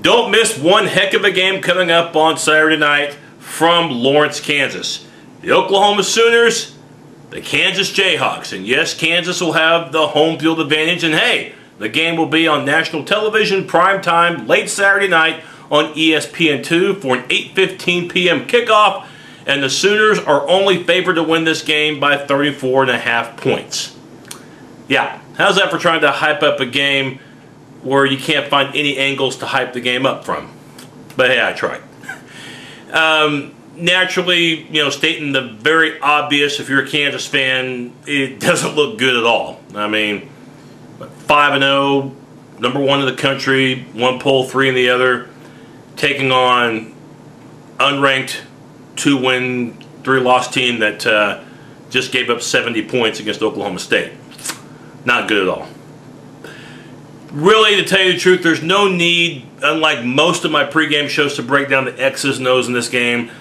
Don't miss one heck of a game coming up on Saturday night from Lawrence, Kansas. The Oklahoma Sooners, the Kansas Jayhawks. And yes, Kansas will have the home field advantage. And hey, the game will be on national television, prime time, late Saturday night on ESPN2 for an 8:15 p.m. kickoff. And the Sooners are only favored to win this game by 34.5 points. Yeah, how's that for trying to hype up a game where you can't find any angles to hype the game up from? But hey, I tried. Naturally, stating the very obvious, if you're a Kansas fan, it doesn't look good at all. I mean, 5-0, number one in the country, one poll, three in the other, taking on unranked, 2-win, 3-loss team that just gave up 70 points against Oklahoma State. Not good at all. Really, to tell you the truth, there's no need, unlike most of my pregame shows, to break down the X's and O's in this game.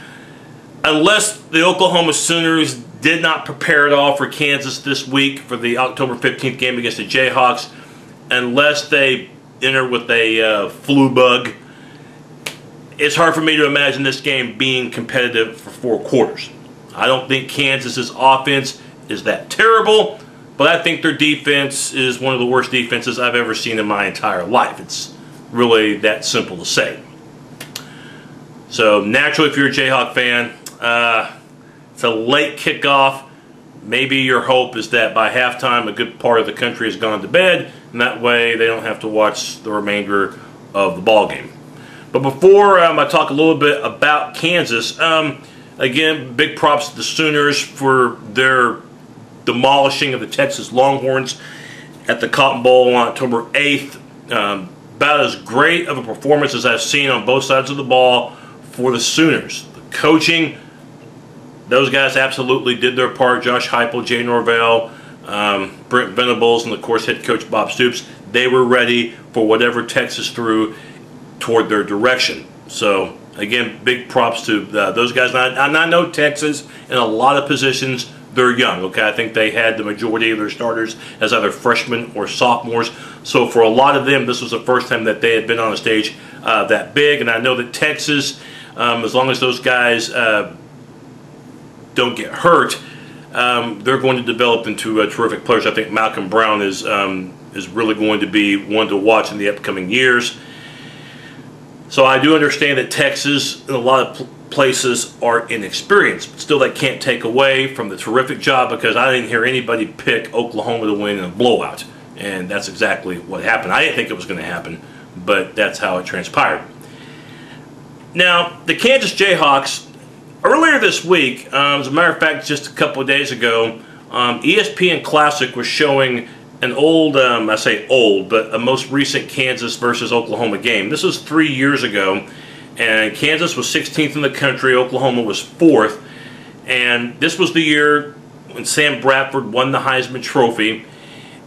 Unless the Oklahoma Sooners did not prepare at all for Kansas this week for the October 15th game against the Jayhawks, unless they enter with a flu bug, it's hard for me to imagine this game being competitive for 4 quarters. I don't think Kansas's offense is that terrible, but I think their defense is one of the worst defenses I've ever seen in my entire life. It's really that simple to say. So naturally, if you're a Jayhawk fan, it's a late kickoff. Maybe your hope is that by halftime a good part of the country has gone to bed, and that way they don't have to watch the remainder of the ball game. But before I talk a little bit about Kansas, again, big props to the Sooners for their demolishing of the Texas Longhorns at the Cotton Bowl on October 8th. About as great of a performance as I've seen on both sides of the ball for the Sooners. The coaching, those guys absolutely did their part. Josh Heupel, Jay Norvell, Brent Venables, and of course head coach Bob Stoops. They were ready for whatever Texas threw toward their direction. So again, big props to those guys. And I know Texas in a lot of positions, they're young, okay? I think they had the majority of their starters as either freshmen or sophomores. So for a lot of them, this was the first time that they had been on a stage that big. And I know that Texas, as long as those guys don't get hurt, they're going to develop into terrific players. I think Malcolm Brown is really going to be one to watch in the upcoming years. So I do understand that Texas, in a lot of places, are inexperienced. But still, that can't take away from the terrific job, because I didn't hear anybody pick Oklahoma to win in a blowout. And that's exactly what happened. I didn't think it was going to happen, but that's how it transpired. Now, the Kansas Jayhawks, earlier this week, as a matter of fact, just a couple of days ago, ESPN Classic was showing an old, I say old, but a most recent Kansas versus Oklahoma game. This was 3 years ago, and Kansas was 16th in the country, Oklahoma was 4th, and this was the year when Sam Bradford won the Heisman Trophy,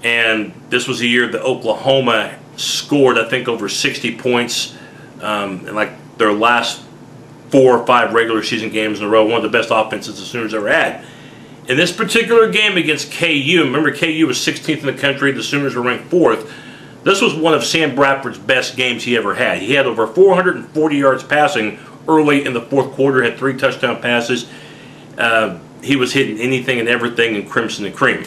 and this was the year that Oklahoma scored, I think, over 60 points in like their last 4 or 5 regular season games in a row, one of the best offenses the Sooners ever had. In this particular game against KU, remember KU was 16th in the country, the Sooners were ranked 4th. This was one of Sam Bradford's best games he ever had. He had over 440 yards passing early in the 4th quarter, had 3 touchdown passes. He was hitting anything and everything in crimson and cream.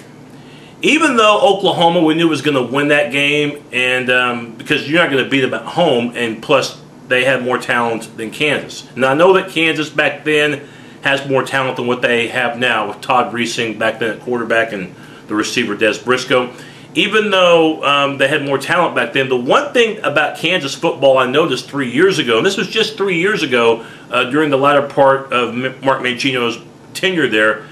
Even though Oklahoma, we knew was going to win that game, and because you're not going to beat them at home, and plus they had more talent than Kansas. Now I know that Kansas back then has more talent than what they have now, with Todd Reesing back then at quarterback and the receiver Des Briscoe. Even though they had more talent back then, the one thing about Kansas football I noticed 3 years ago, and this was just 3 years ago during the latter part of Mark Mangino's tenure there,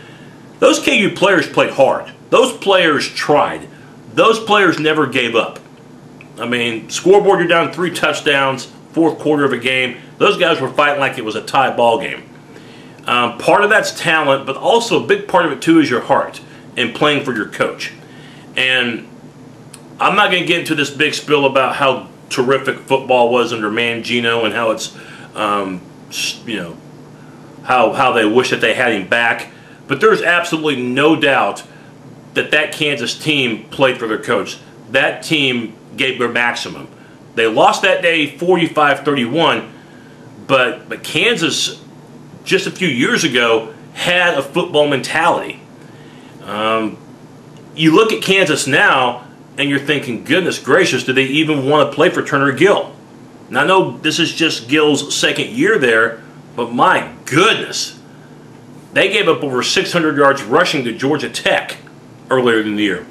those KU players played hard. Those players tried. Those players never gave up. I mean, scoreboard, you're down 3 touchdowns, 4th quarter of a game. Those guys were fighting like it was a tie ball game. Part of that's talent, but also a big part of it too is your heart and playing for your coach. And I'm not going to get into this big spill about how terrific football was under Mangino and how it's, how they wish that they had him back. But there's absolutely no doubt that that Kansas team played for their coach. That team gave their maximum. They lost that day 45-31, but Kansas, just a few years ago, had a football mentality. You look at Kansas now, and you're thinking, goodness gracious, do they even want to play for Turner Gill? Now, I know this is just Gill's second year there, but my goodness, they gave up over 600 yards rushing to Georgia Tech earlier in the year.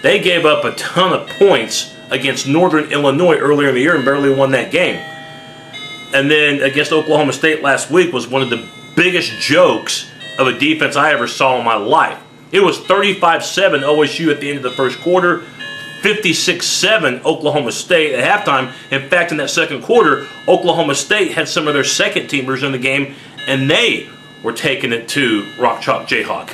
They gave up a ton of points against Northern Illinois earlier in the year and barely won that game. And then against Oklahoma State last week was one of the biggest jokes of a defense I ever saw in my life. It was 35-7 OSU at the end of the first quarter, 56-7 Oklahoma State at halftime. In fact, in that second quarter, Oklahoma State had some of their second teamers in the game, and they were taking it to Rock Chalk Jayhawk.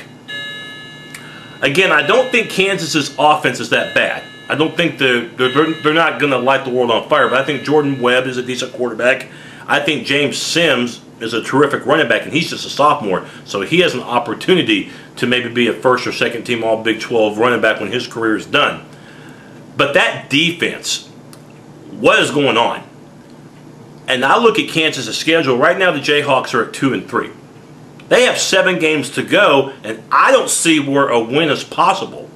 Again, I don't think Kansas's offense is that bad. I don't think they're not going to light the world on fire, but I think Jordan Webb is a decent quarterback. I think James Sims is a terrific running back, and he's just a sophomore, so he has an opportunity to maybe be a first or second team All Big 12 running back when his career is done. But that defense, what is going on? And I look at Kansas' schedule. Right now the Jayhawks are at 2-3. They have 7 games to go, and I don't see where a win is possible.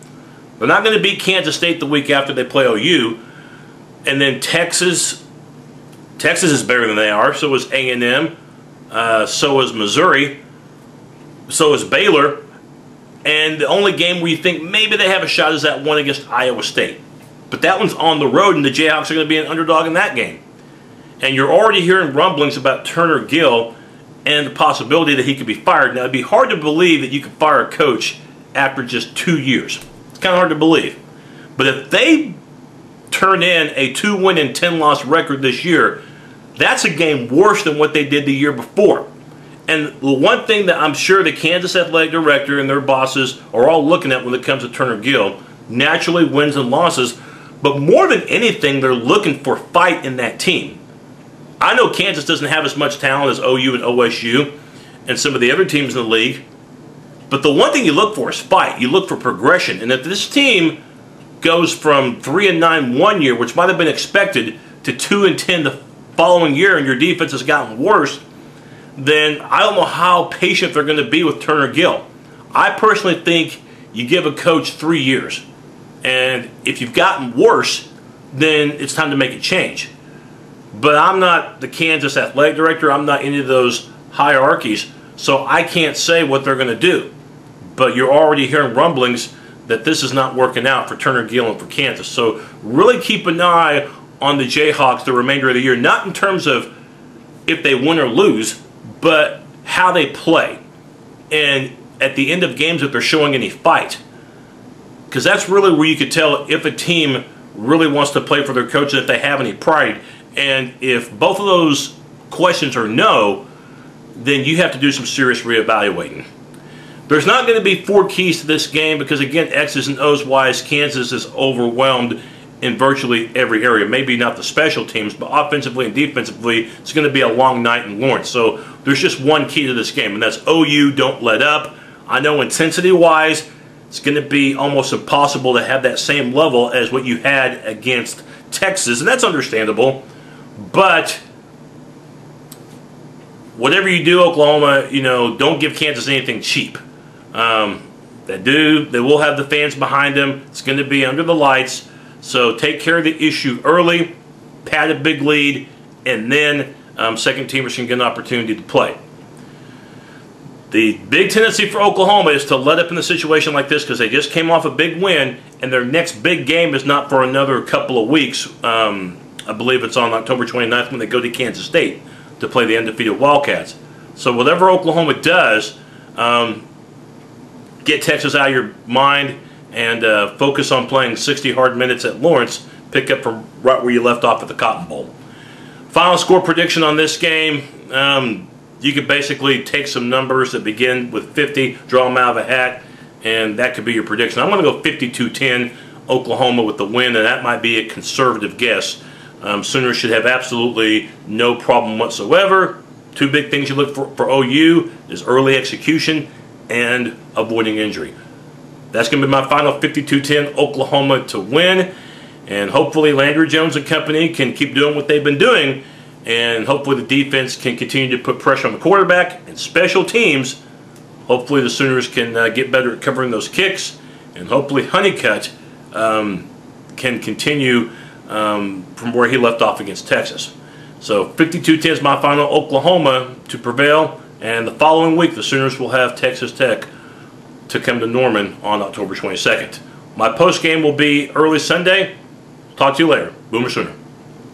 They're not going to beat Kansas State the week after they play OU. And then Texas is better than they are. So is A&M. So is Missouri. So is Baylor. And the only game where you think maybe they have a shot is that one against Iowa State. But that one's on the road, and the Jayhawks are going to be an underdog in that game. And you're already hearing rumblings about Turner Gill and the possibility that he could be fired. Now, it'd be hard to believe that you could fire a coach after just 2 years. It's kind of hard to believe. But if they turn in a 2-win and 10-loss record this year, that's a game worse than what they did the year before. And the one thing that I'm sure the Kansas athletic director and their bosses are all looking at when it comes to Turner Gill, naturally wins and losses, but more than anything, they're looking for fight in that team. I know Kansas doesn't have as much talent as OU and OSU and some of the other teams in the league, but the one thing you look for is fight. You look for progression. And if this team goes from 3-9 one year, which might have been expected, to 2-10 the following year, and your defense has gotten worse, then I don't know how patient they're going to be with Turner Gill. I personally think you give a coach 3 years. And if you've gotten worse, then it's time to make a change. But I'm not the Kansas athletic director. I'm not any of those hierarchies. So I can't say what they're going to do. But you're already hearing rumblings that this is not working out for Turner Gill and for Kansas. So really keep an eye on the Jayhawks the remainder of the year. Not in terms of if they win or lose, but how they play. And at the end of games, if they're showing any fight. Because that's really where you could tell if a team really wants to play for their coach and if they have any pride. And if both of those questions are no, then you have to do some serious reevaluating. There's not going to be 4 keys to this game because, again, X's and O's wise, Kansas is overwhelmed in virtually every area. Maybe not the special teams, but offensively and defensively, it's going to be a long night in Lawrence. So there's just one key to this game, and that's OU, don't let up. I know intensity-wise, it's going to be almost impossible to have that same level as what you had against Texas, and that's understandable. But whatever you do, Oklahoma, don't give Kansas anything cheap. They will have the fans behind them. It's going to be under the lights. So take care of the issue early, pad a big lead, and then second teamers can get an opportunity to play. The big tendency for Oklahoma is to let up in a situation like this because they just came off a big win, and their next big game is not for another couple of weeks. I believe it's on October 29th when they go to Kansas State to play the undefeated Wildcats. So whatever Oklahoma does, get Texas out of your mind and focus on playing 60 hard minutes at Lawrence, pick up from right where you left off at the Cotton Bowl. Final score prediction on this game, you could basically take some numbers that begin with 50, draw them out of a hat, and that could be your prediction. I'm going to go 52-10 Oklahoma with the win, and that might be a conservative guess. Sooners should have absolutely no problem whatsoever. 2 big things you look for OU is early execution and avoiding injury. That's going to be my final 52-10 Oklahoma to win. And hopefully Landry Jones and company can keep doing what they've been doing, and hopefully the defense can continue to put pressure on the quarterback and special teams. Hopefully the Sooners can get better at covering those kicks, and hopefully Honeycutt can continue from where he left off against Texas. So 52-10 is my final. Oklahoma to prevail, and the following week the Sooners will have Texas Tech to come to Norman on October 22nd. My post game will be early Sunday. Talk to you later. Boomer Sooner.